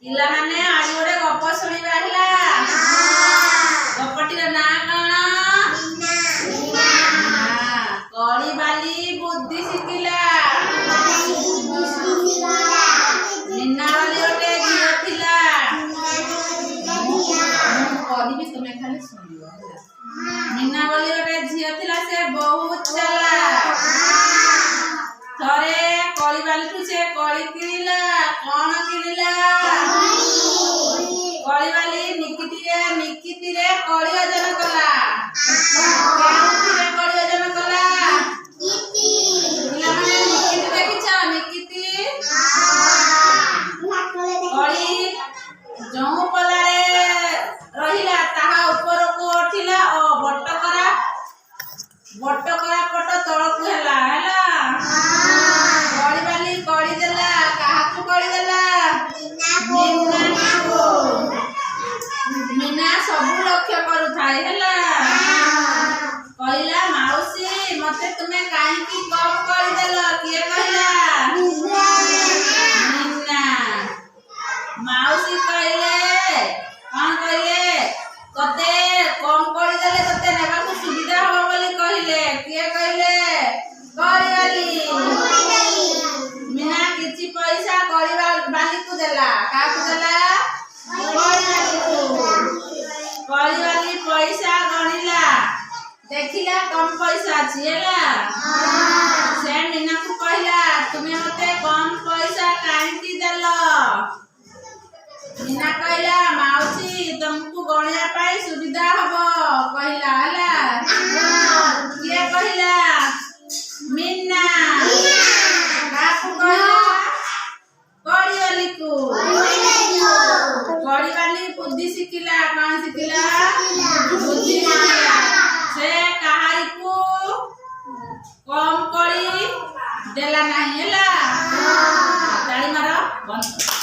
पिला माने आज गोटे गप शुणिबा हला गपटीर ना कौन कली बाली बुद्धि शिखिला मीना बाली गोटे झियो थिला कहबी तुमे खाली सुनियो मीना बाली गोटे झियो थिला से बहुत चालाक थरे कली बाली ठू से कली किनिला कौन किनिला कली बाली निकिति रे कली ओजन कला केउथिरे कली ओजन कला पिला माने निकिति देखिछ निकिति कली जो पलारे रहिला ताहा ऊपर को उठिला ओ बटकरा पट तळकु हैला कली बाली कली देला काहाकु कली देला मीना सब लक्ष्य करू थाए हैला कहला माउसी मते तुमे काहे की कम करी देला किए कहला मीना माउसी कहले कौन कहले तते कम करी देले तते नेबा को सुविधा हो बोली कहले किए कहले करी वाली मीना किछि पैसा करी वाली को देला का को देला करी वाली पैसा गणिला देखिला कम पैसा अछि हैला से मीना को कहला तुमे मते कम पैसा काहे की देलो मीना कहला माउसी तुमको गणिया पाई सुविधा हबो कहला हैला किए कहला मीना काकू कहला करी वाली को करी वाली बुद्धि शिखिला कौन शिखिला बुद्धि शिखिला से कहाई को कम करी देला नहीं हैला ताली मारो बंद।